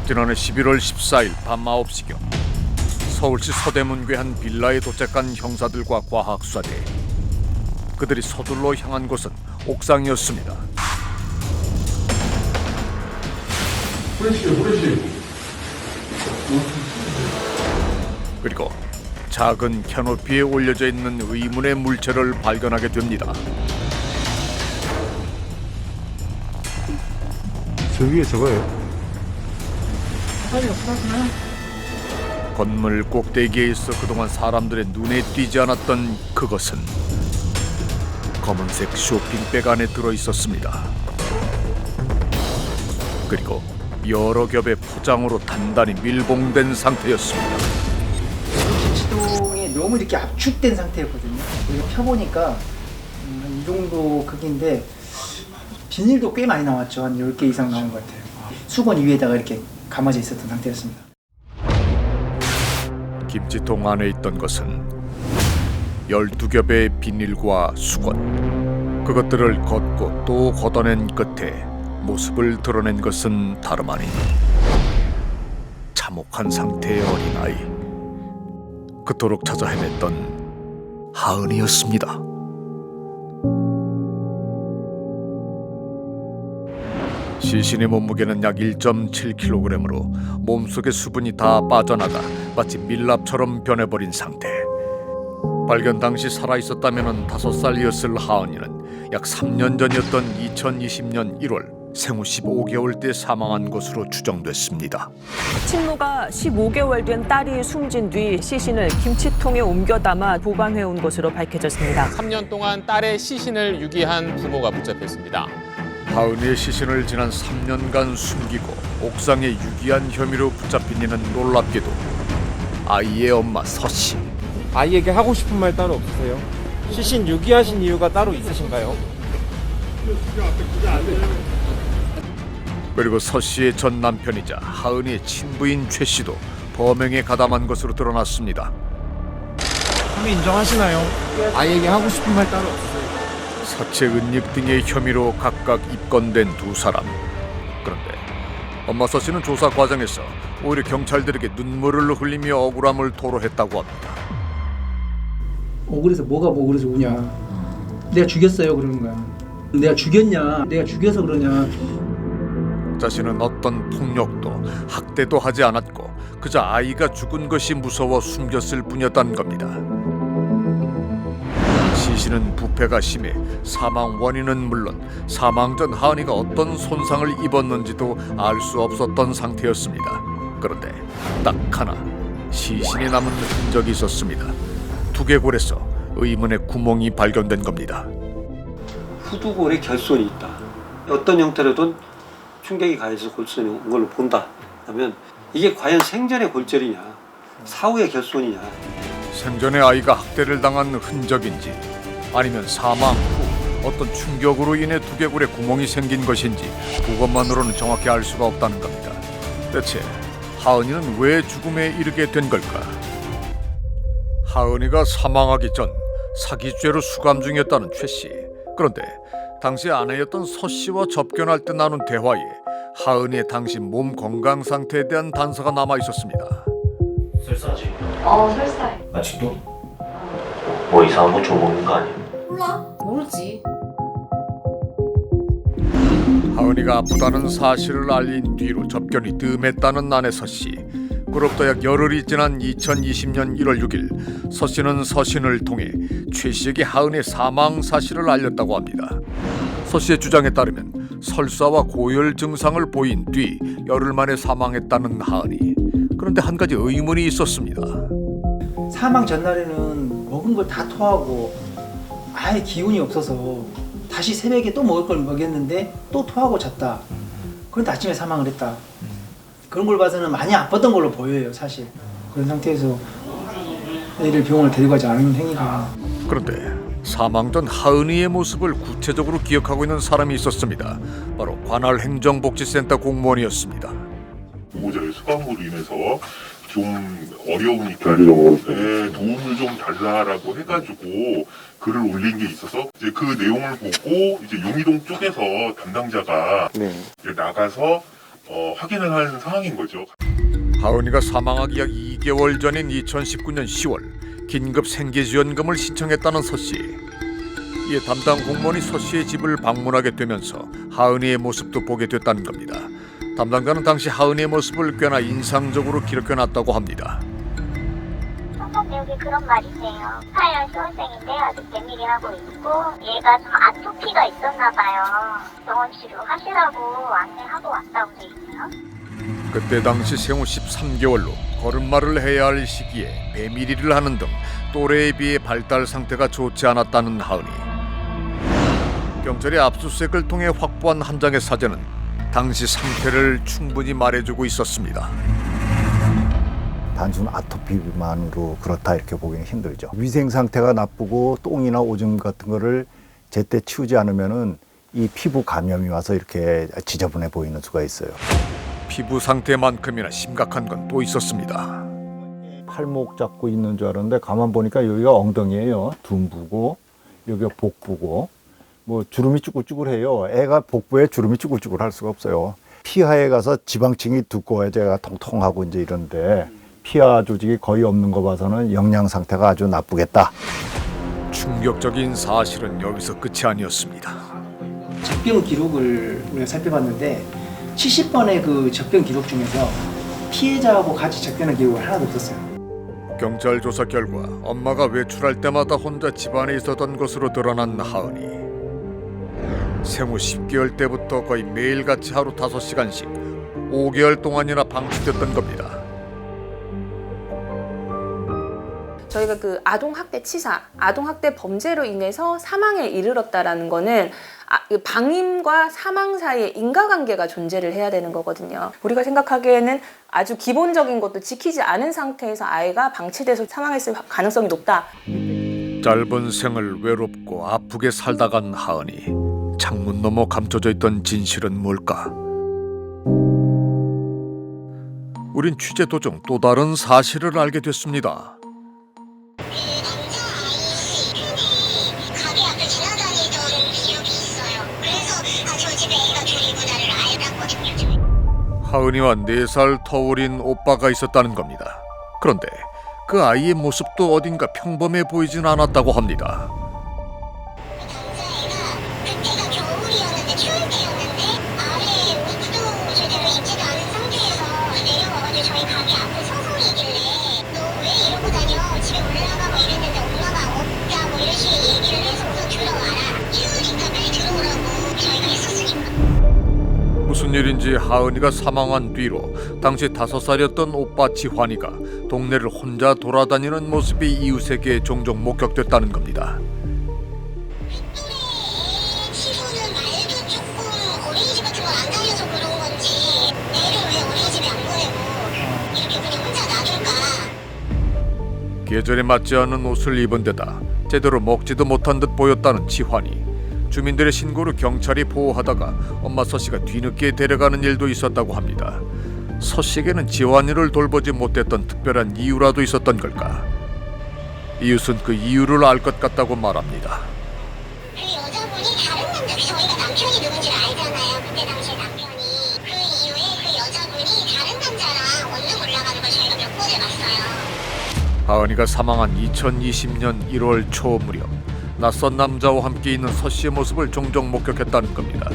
지난해 11월 14일 밤 9시경 서울시 서대문구의 한 빌라에 도착한 형사들과 과학수사대. 그들이 서둘러 향한 곳은 옥상이었습니다. 그리고 작은 캐노피에 올려져 있는 의문의 물체를 발견하게 됩니다. 저 위에 저거예요? 건물 꼭대기에 있어 그동안 사람들의 눈에 띄지 않았던 그것은 검은색 쇼핑백 안에 들어있었습니다. 그리고 여러 겹의 포장으로 단단히 밀봉된 상태였습니다. 김치통에 너무 이렇게 압축된 상태였거든요. 이거 펴보니까 이 정도 크기인데 비닐도 꽤 많이 나왔죠. 한 10개 이상 나온 것 같아요. 수건 위에다가 이렇게 감아져 있었던 상태였습니다. 김치통 안에 있던 것은 12겹의 비닐과 수건. 그것들을 걷고 또 걷어낸 끝에 모습을 드러낸 것은 다름 아닌 참혹한 상태의 어린아이. 그토록 찾아 헤맸던 하은이였습니다. 시신의 몸무게는 약 1.7kg으로 몸속의 수분이 다 빠져나가 마치 밀랍처럼 변해버린 상태. 발견 당시 살아있었다면 5살이었을 하은이는 약 3년 전이었던 2020년 1월 생후 15개월 때 사망한 것으로 추정됐습니다. 친모가 15개월 된 딸이 숨진 뒤 시신을 김치통에 옮겨 담아 보관해온 것으로 밝혀졌습니다. 3년 동안 딸의 시신을 유기한 부모가 붙잡혔습니다. 하은이의 시신을 지난 3년간 숨기고 옥상에 유기한 혐의로 붙잡힌 이는 놀랍게도 아이의 엄마 서씨. 아이에게 하고 싶은 말 따로 없으세요? 시신 유기하신 이유가 따로 있으신가요? 그리고 서씨의 전 남편이자 하은이의 친부인 최 씨도 범행에 가담한 것으로 드러났습니다. 혐의 인정하시나요? 아이에게 하고 싶은 말 따로 없으세요? 사체 은닉 등의 혐의로 각각 입건된 두 사람. 그런데 엄마 서씨는 조사 과정에서 오히려 경찰들에게 눈물을 흘리며 억울함을 토로했다고 합니다. 억울해서 뭐가 억울해서 우냐. 내가 죽였어요 그러는 거야. 내가 죽였냐. 내가 죽여서 그러냐. 자신은 어떤 폭력도 학대도 하지 않았고 그저 아이가 죽은 것이 무서워 숨겼을 뿐이었다는 겁니다. 시신은 부패가 심해 사망 원인은 물론 사망 전 하은이가 어떤 손상을 입었는지도 알 수 없었던 상태였습니다. 그런데 딱 하나 시신에 남은 흔적이 있었습니다. 두개골에서 의문의 구멍이 발견된 겁니다. 후두골에 결손이 있다. 어떤 형태로든 충격이 가해서 골절이 온 걸로 본다. 그러면 이게 과연 생전의 골절이냐 사후의 결손이냐. 생전에 아이가 학대를 당한 흔적인지 아니면 사망 후 어떤 충격으로 인해 두개골에 구멍이 생긴 것인지 그것만으로는 정확히 알 수가 없다는 겁니다. 대체 하은이는 왜 죽음에 이르게 된 걸까? 하은이가 사망하기 전 사기죄로 수감 중이었다는 최 씨. 그런데 당시 아내였던 서 씨와 접견할 때 나눈 대화에 하은이의 당시 몸 건강 상태에 대한 단서가 남아 있었습니다. 설사지? 설사해. 아직도? 뭐 이상한 거 줘먹는 거 아니야? 몰라? 모르지. 하은이가 아프다는 사실을 알린 뒤로 접견이 뜸했다는 아내 서 씨. 그로부터 약 열흘이 지난 2020년 1월 6일 서 씨는 서신을 통해 최 씨에게 하은의 사망 사실을 알렸다고 합니다. 서 씨의 주장에 따르면 설사와 고열 증상을 보인 뒤 열흘 만에 사망했다는 하은이. 그런데 한 가지 의문이 있었습니다. 사망 전날에는 먹은 걸 다 토하고 아예 기운이 없어서 다시 새벽에 또 먹을 걸 먹였는데 또 토하고 잤다. 그런데 아침에 사망을 했다. 그런 걸 봐서는 많이 아팠던 걸로 보여요 사실. 그런 상태에서 애를 병원을 데리고 가지 않은 행위가. 그런데 사망 전 하은이의 모습을 구체적으로 기억하고 있는 사람이 있었습니다. 바로 관할 행정복지센터 공무원이었습니다. 보호자의 수감으로 인해서 좀 어려우니까 도움을 좀 달라라고 해가지고 글을 올린 게 있어서 이제 그 내용을 보고 이제 용의동 쪽에서 담당자가 이제 나가서 확인을 한 상황인 거죠. 하은이가 사망하기 약 2개월 전인 2019년 10월 긴급 생계지원금을 신청했다는 서 씨. 이에 담당 공무원이 서 씨의 집을 방문하게 되면서 하은이의 모습도 보게 됐다는 겁니다. 담당자는 당시 하은이의 모습을 꽤나 인상적으로 기록해놨다고 합니다. 선생님 여기 그런 말이 있네요. 8년 수험생인데 아직 맹일이하고 있고 얘가 좀 아토피가 있었나 봐요. 병원 치료하시라고 안내하고 왔다고 돼 있네요. 그때 당시 생후 13개월로 걸음마를 해야 할 시기에 배밀이를 하는 등 또래에 비해 발달 상태가 좋지 않았다는 하은이. 경찰이 압수수색을 통해 확보한 한 장의 사진은 당시 상태를 충분히 말해주고 있었습니다. 단순 아토피만으로 그렇다 이렇게 보기는 힘들죠. 위생 상태가 나쁘고 똥이나 오줌 같은 거를 제때 치우지 않으면은 이 피부 감염이 와서 이렇게 지저분해 보이는 수가 있어요. 피부 상태만큼이나 심각한 건 또 있었습니다. 팔목 잡고 있는 줄 알았는데 가만 보니까 여기가 엉덩이에요. 둔부고 여기가 복부고 뭐 주름이 쭈글쭈글해요. 애가 복부에 주름이 쭈글쭈글할 수가 없어요. 피하에 가서 지방층이 두꺼워야 제가 통통하고 이제 이런데 피하 조직이 거의 없는 거 봐서는 영양 상태가 아주 나쁘겠다. 충격적인 사실은 여기서 끝이 아니었습니다. 적병 기록을 우리가 살펴봤는데 70번의 그 적병 기록 중에서 피해자하고 같이 적병한 기록은 하나도 없었어요. 경찰 조사 결과 엄마가 외출할 때마다 혼자 집안에 있었던 것으로 드러난 하은이. 생후 10개월 때부터 거의 매일같이 하루 5시간씩 5개월 동안이나 방치됐던 겁니다. 저희가 그 아동학대 치사, 아동학대 범죄로 인해서 사망에 이르렀다라는 거는 방임과 사망 사이에 인과관계가 존재를 해야 되는 거거든요. 우리가 생각하기에는 아주 기본적인 것도 지키지 않은 상태에서 아이가 방치돼서 사망했을 가능성이 높다. 짧은 생을 외롭고 아프게 살다 간 하은이. 창문 너머 감춰져 있던 진실은 뭘까? 우린 취재 도중 또 다른 사실을 알게 됐습니다. 하은이와 4살 터울인 오빠가 있었다는 겁니다. 그런데 그 아이의 모습도 어딘가 평범해 보이진 않았다고 합니다. 그때가 겨울이었는데 추울 때였는데 아래 옷도 제대로 입지도 않은 상태에서 내려와가지고 저희 가게 앞에 서서 있길래 너 왜 이러고 다녀? 집에 올라가고 이랬는데 엄마가 없다 뭐 이런 식의 얘기를 해서 우선 들어와라. 추우니까 빨리 들어오라고 저희가 했었으니까. 무슨 일인지 하은이가 사망한 뒤로 당시 5살이었던 오빠 지환이가 동네를 혼자 돌아다니는 모습이 이웃에게 종종 목격됐다는 겁니다. 치고는 말도 조금 어린이집 같은 걸 안 다녀서 그런 건지 애를 왜 어린이집에 안 보내고 이렇게 그냥 혼자 놔둘까. 계절에 맞지 않은 옷을 입은 데다 제대로 먹지도 못한 듯 보였다는 지환이. 주민들의 신고로 경찰이 보호하다가 엄마 서 씨가 뒤늦게 데려가는 일도 있었다고 합니다. 서 씨에게는 지환이를 돌보지 못했던 특별한 이유라도 있었던 걸까? 이웃은 그 이유를 알 것 같다고 말합니다. 그 여자분이 다른 남자, 저희가 남편이 누군지를 알잖아요. 그때 당시에 남편이. 그 이후에 그 여자분이 다른 남자랑 원룸 올라가는 걸 저희가 몇 번을 봤어요. 하은이가 사망한 2020년 1월 초 무렵 낯선 남자와 함께 있는 서 씨의 모습을 종종 목격했다는 겁니다.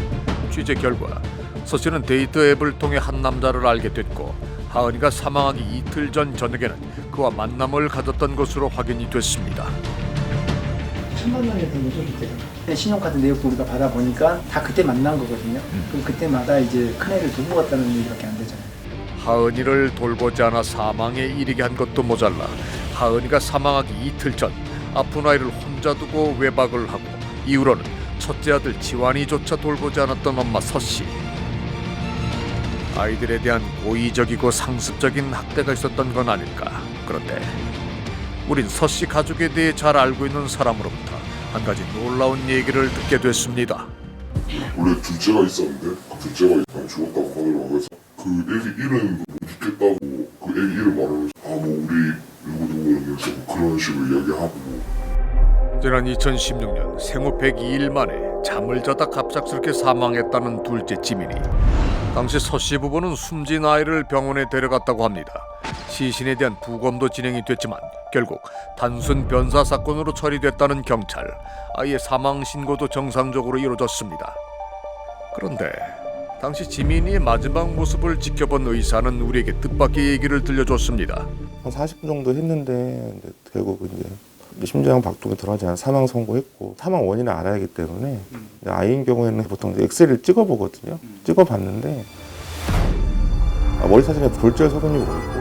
취재 결과 서 씨는 데이트 앱을 통해 한 남자를 알게 됐고 하은이가 사망하기 이틀 전 저녁에는 그와 만남을 가졌던 것으로 확인이 됐습니다. 천만 원이 되는 거죠 그때. 신용카드 내역도 우리가 받아보니까 다 그때 만난 거거든요. 그럼 그때마다 이제 큰애를 두고 갔다는 얘기밖에 안 되잖아요. 하은이를 돌보지 않아 사망에 이르게 한 것도 모자라 하은이가 사망하기 이틀 전 아픈 아이를 혼자 두고 외박을 하고 이후로는 첫째 아들 지환이조차 돌보지 않았던 엄마 서씨. 아이들에 대한 고의적이고 상습적인 학대가 있었던 건 아닐까. 그런데 우린 서씨 가족에 대해 잘 알고 있는 사람으로부터 한 가지 놀라운 얘기를 듣게 됐습니다. 원래 둘째가 있었는데 그 둘째가 죽었다고 하더라고요. 그래서 그 애기 이름 못 잊겠다고 그 애기 이름 말하면서 뭐 우리 누구 이러면서 그런 식으로 이야기하고. 지난 2016년 생후 102일 만에 잠을 자다 갑작스럽게 사망했다는 둘째 지민이. 당시 서 씨 부부는 숨진 아이를 병원에 데려갔다고 합니다. 시신에 대한 부검도 진행이 됐지만 결국 단순 변사 사건으로 처리됐다는 경찰. 아이의 사망 신고도 정상적으로 이루어졌습니다. 그런데 당시 지민이의 마지막 모습을 지켜본 의사는 우리에게 뜻밖의 얘기를 들려줬습니다. 한 40분 정도 했는데 결국 이제 심장 박동이 들어가지 않아 사망 선고했고, 사망 원인을 알아야 하기 때문에 아이인 경우에는 보통 엑스레이를 찍어보거든요. 찍어봤는데 머리 사진에 골절 소견이 보이고,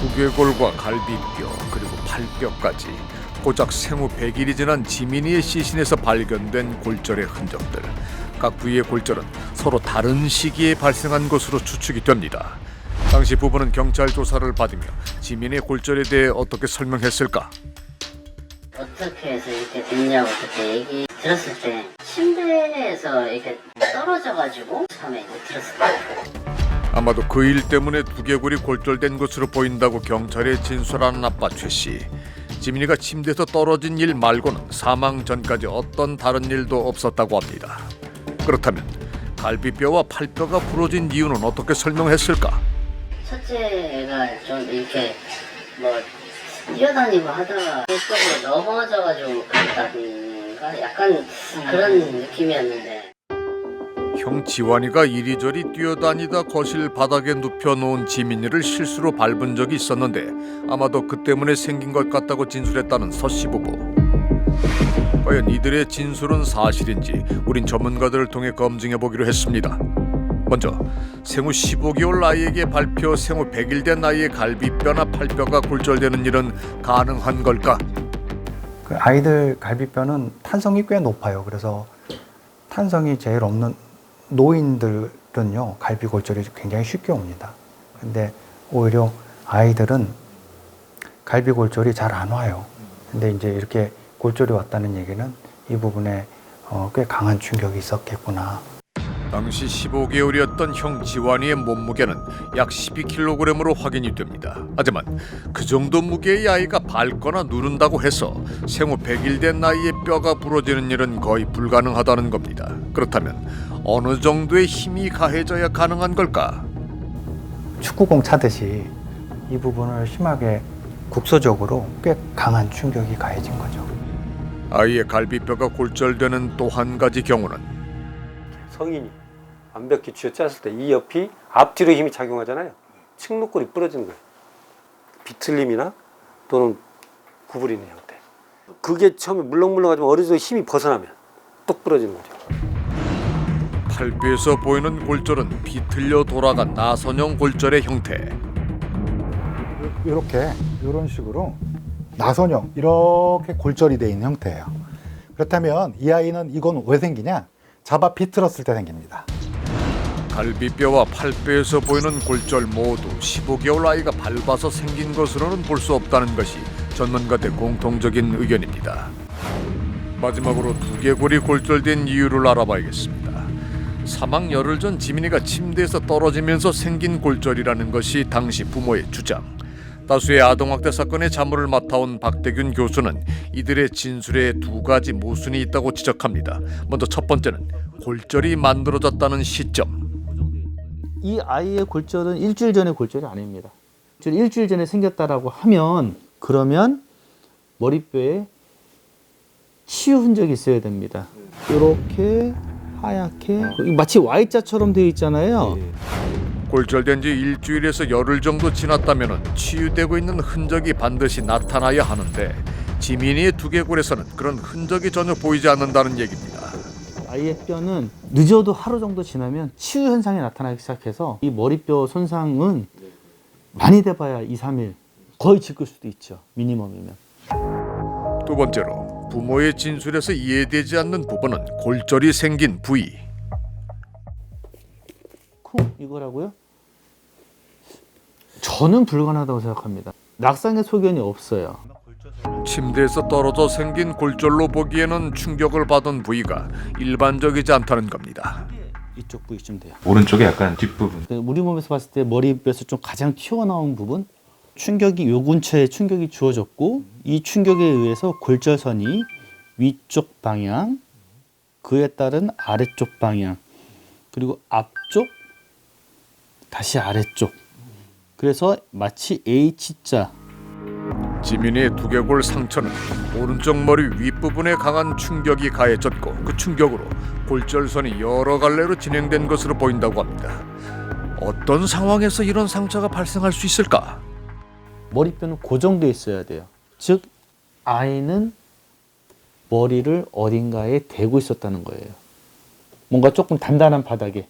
두개골과 갈비뼈 그리고 팔뼈까지 고작 생후 100일이 지난 지민이의 시신에서 발견된 골절의 흔적들. 각 부위의 골절은 서로 다른 시기에 발생한 것으로 추측이 됩니다. 당시 부부는 경찰 조사를 받으며 지민의 골절에 대해 어떻게 설명했을까? 어떻게 해서 이렇게 됐냐고 그때 얘기 들었을 때 침대에서 이렇게 떨어져가지고 처음에 들었을 때 아마도 그 일 때문에 두개골이 골절된 것으로 보인다고 경찰에 진술하는 아빠 최 씨. 지민이가 침대에서 떨어진 일 말고는 사망 전까지 어떤 다른 일도 없었다고 합니다. 그렇다면 갈비뼈와 팔뼈가 부러진 이유는 어떻게 설명했을까? 첫째 애가 좀 이렇게 뭐 뛰어다니고 하다가 쪽으로 넘어져가지고 갔다든가 약간 그런 느낌이었는데, 형 지환이가 이리저리 뛰어다니다 거실 바닥에 눕혀놓은 지민이를 실수로 밟은 적이 있었는데 아마도 그 때문에 생긴 것 같다고 진술했다는 서 씨 부부. 과연 이들의 진술은 사실인지 우린 전문가들을 통해 검증해보기로 했습니다. 먼저 생후 15개월 아이에게 밟혀 생후 100일 된 아이의 갈비뼈나 팔뼈가 골절되는 일은 가능한 걸까? 그 아이들 갈비뼈는 탄성이 꽤 높아요. 그래서 탄성이 제일 없는 노인들은요, 갈비 골절이 굉장히 쉽게 옵니다. 근데 오히려 아이들은 갈비 골절이 잘 안 와요. 근데 이제 이렇게 골절이 왔다는 얘기는 이 부분에 꽤 강한 충격이 있었겠구나. 당시 15개월이었던 형 지환이의 몸무게는 약 12kg으로 확인이 됩니다. 하지만 그 정도 무게의 아이가 밟거나 누른다고 해서 생후 100일 된 나이에 뼈가 부러지는 일은 거의 불가능하다는 겁니다. 그렇다면 어느 정도의 힘이 가해져야 가능한 걸까? 축구공 차듯이 이 부분을 심하게 국소적으로 꽤 강한 충격이 가해진 거죠. 아이의 갈비뼈가 골절되는 또 한 가지 경우는 성인이 완벽히 쥐어짰을 때 이 옆이 앞뒤로 힘이 작용하잖아요. 측목골이 부러지는 거예요. 비틀림이나 또는 구부리는 형태. 그게 처음에 물렁물렁하지만 어느 정도 힘이 벗어나면 똑 부러지는 거죠. 팔뼈에서 보이는 골절은 비틀려 돌아간 나선형 골절의 형태. 이렇게 이런 식으로 나선형 이렇게 골절이 돼 있는 형태예요. 그렇다면 이 아이는 이건 왜 생기냐? 잡아 비틀었을 때 생깁니다. 갈비뼈와 팔뼈에서 보이는 골절 모두 15개월 아이가 밟아서 생긴 것으로는 볼 수 없다는 것이 전문가들 공통적인 의견입니다. 마지막으로 두개골이 골절된 이유를 알아봐야겠습니다. 사망 열흘 전 지민이가 침대에서 떨어지면서 생긴 골절이라는 것이 당시 부모의 주장. 다수의 아동학대 사건의 자문을 맡아온 박대균 교수는 이들의 진술에 두 가지 모순이 있다고 지적합니다. 먼저 첫 번째는 골절이 만들어졌다는 시점. 이 아이의 골절은 일주일 전의 골절이 아닙니다. 일주일 전에 생겼다라고 하면 그러면 머리뼈에 치유 흔적이 있어야 됩니다. 이렇게 하얗게 마치 Y자처럼 되어 있잖아요. 골절된 지 일주일에서 열흘 정도 지났다면 치유되고 있는 흔적이 반드시 나타나야 하는데 지민이의 두개골에서는 그런 흔적이 전혀 보이지 않는다는 얘기입니다. 아이의 뼈는 늦어도 하루 정도 지나면 치유 현상이 나타나기 시작해서 이 머리뼈 손상은 많이 돼봐야 2, 3일 거의 지킬 수도 있죠. 미니멈이면. 두 번째로 부모의 진술에서 이해되지 않는 부분은 골절이 생긴 부위. 이거라고요? 저는 불가능하다고 생각합니다. 낙상의 소견이 없어요. 침대에서 떨어져 생긴 골절로 보기에는 충격을 받은 부위가 일반적이지 않다는 겁니다. 이쪽 부위쯤 돼요. 오른쪽에 약간 뒷부분. 우리 몸에서 봤을 때 머리뼈에서 좀 가장 튀어나온 부분, 충격이 요 근처에 충격이 주어졌고 이 충격에 의해서 골절선이 위쪽 방향, 그에 따른 아래쪽 방향, 그리고 앞쪽, 다시 아래쪽. 그래서 마치 H자. 지민이의 두개골 상처는 오른쪽 머리 윗부분에 강한 충격이 가해졌고 그 충격으로 골절선이 여러 갈래로 진행된 것으로 보인다고 합니다. 어떤 상황에서 이런 상처가 발생할 수 있을까? 머리뼈는 고정돼 있어야 돼요. 즉 아이는 머리를 어딘가에 대고 있었다는 거예요. 뭔가 조금 단단한 바닥에.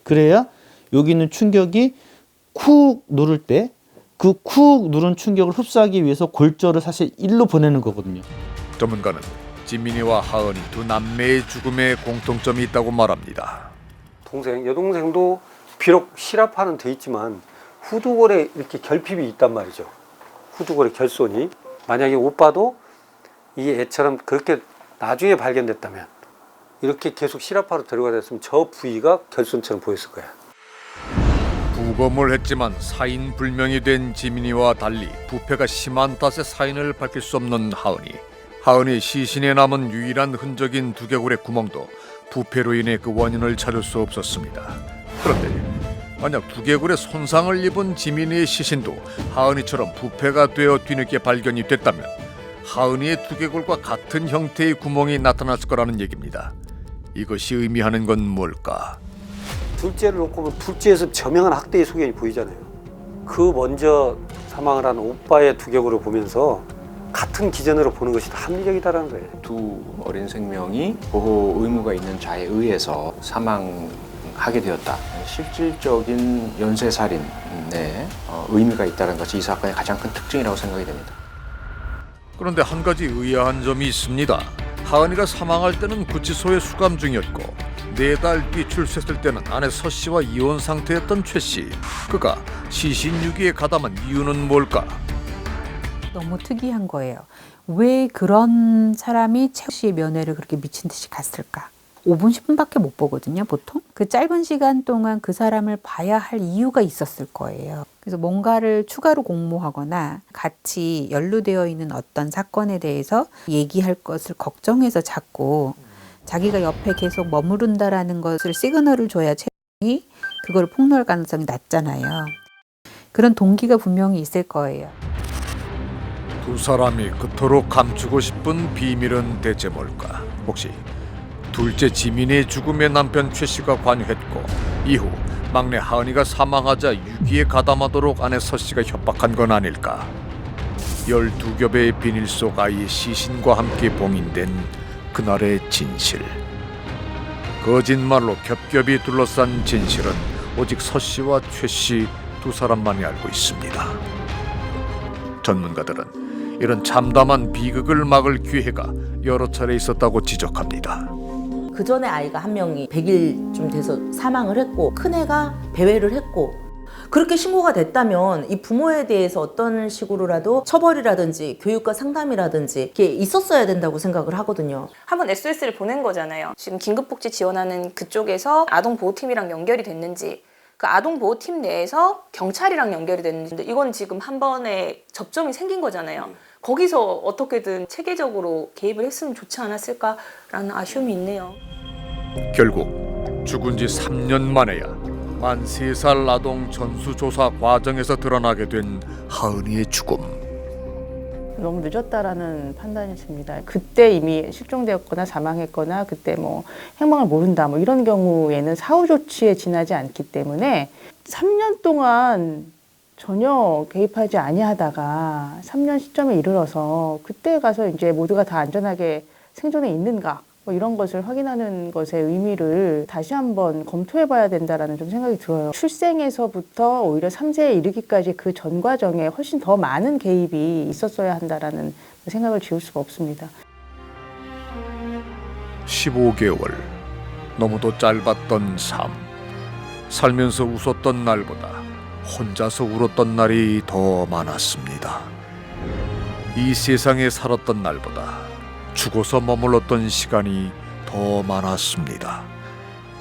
그래야 여기 있는 충격이 쿡 누를 때 그 쿡 누른 충격을 흡수하기 위해서 골절을 사실 일로 보내는 거거든요. 전문가는 지민이와 하은이 두 남매의 죽음에 공통점이 있다고 말합니다. 여동생도 비록 실압하는 돼 있지만 후두골에 이렇게 결핍이 있단 말이죠. 후두골의 결손이. 만약에 오빠도 이 애처럼 그렇게 나중에 발견됐다면 이렇게 계속 실압하러 들어가야 됐으면 저 부위가 결손처럼 보였을 거야. 부검을 했지만 사인 불명이 된 지민이와 달리 부패가 심한 탓에 사인을 밝힐 수 없는 하은이. 하은이 시신에 남은 유일한 흔적인 두개골의 구멍도 부패로 인해 그 원인을 찾을 수 없었습니다. 그런데 만약 두개골에 손상을 입은 지민이의 시신도 하은이처럼 부패가 되어 뒤늦게 발견이 됐다면 하은이의 두개골과 같은 형태의 구멍이 나타났을 거라는 얘기입니다. 이것이 의미하는 건 뭘까? 둘째를 놓고 보면 둘째에서 저명한 학대의 소견이 보이잖아요. 그 먼저 사망을 한 오빠의 두개골을 보면서 같은 기준으로 보는 것이 합리적이다라는 거예요. 두 어린 생명이 보호 의무가 있는 자에 의해서 사망하게 되었다. 실질적인 연쇄살인에 의미가 있다는 것이 이 사건의 가장 큰 특징이라고 생각이 됩니다. 그런데 한 가지 의아한 점이 있습니다. 하은이가 사망할 때는 구치소에 수감 중이었고 4달 뒤 출소했을 때는 아내 서 씨와 이혼 상태였던 최 씨. 그가 시신 유기에 가담한 이유는 뭘까? 너무 특이한 거예요. 왜 그런 사람이 최 씨의 면회를 그렇게 미친 듯이 갔을까? 5분, 10분밖에 못 보거든요, 보통. 그 짧은 시간 동안 그 사람을 봐야 할 이유가 있었을 거예요. 그래서 뭔가를 추가로 공모하거나 같이 연루되어 있는 어떤 사건에 대해서 얘기할 것을 걱정해서 자꾸 자기가 옆에 계속 머무른다라는 것을 시그널을 줘야 채용이 그걸 폭로할 가능성이 낮잖아요. 그런 동기가 분명히 있을 거예요. 두 사람이 그토록 감추고 싶은 비밀은 대체 뭘까? 혹시 둘째 지민이의 죽음에 남편 최 씨가 관여했고 이후 막내 하은이가 사망하자 유기에 가담하도록 아내 서 씨가 협박한 건 아닐까? 12겹의 비닐 속 아이의 시신과 함께 봉인된 그날의 진실. 거짓말로 겹겹이 둘러싼 진실은 오직 서 씨와 최 씨 두 사람만이 알고 있습니다. 전문가들은 이런 참담한 비극을 막을 기회가 여러 차례 있었다고 지적합니다. 그 전에 아이가 한 명이 100일쯤 돼서 사망을 했고 큰애가 배회를 했고 그렇게 신고가 됐다면 이 부모에 대해서 어떤 식으로라도 처벌이라든지 교육과 상담이라든지 이게 있었어야 된다고 생각을 하거든요. 한번 SOS를 보낸 거잖아요. 지금 긴급복지 지원하는 그쪽에서 아동보호팀이랑 연결이 됐는지 그 아동보호팀 내에서 경찰이랑 연결이 됐는지 이건 지금 한 번에 접점이 생긴 거잖아요. 거기서 어떻게든 체계적으로 개입을 했으면 좋지 않았을까라는 아쉬움이 있네요. 결국 죽은 지 3년 만에야 만 3살 아동 전수조사 과정에서 드러나게 된 하은이의 죽음. 너무 늦었다라는 판단이 듭니다. 그때 이미 실종되었거나 사망했거나 그때 뭐 행방을 모른다 뭐 이런 경우에는 사후 조치에 지나지 않기 때문에 3년 동안 전혀 개입하지 아니하다가 3년 시점에 이르러서 그때 가서 이제 모두가 다 안전하게 생존해 있는가 뭐 이런 것을 확인하는 것의 의미를 다시 한번 검토해봐야 된다라는 좀 생각이 들어요. 출생에서부터 오히려 3세에 이르기까지 그 전 과정에 훨씬 더 많은 개입이 있었어야 한다라는 생각을 지울 수가 없습니다. 15개월, 너무도 짧았던 삶. 살면서 웃었던 날보다 혼자서 울었던 날이 더 많았습니다. 이 세상에 살았던 날보다 죽어서 머물렀던 시간이 더 많았습니다.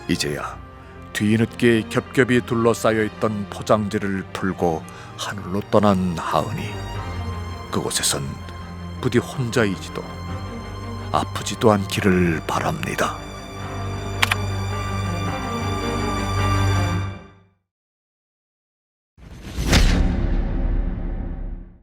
이제야 뒤늦게 겹겹이 둘러싸여 있던 포장지를 풀고 하늘로 떠난 하은이. 그곳에선 부디 혼자이지도 아프지도 않기를 바랍니다.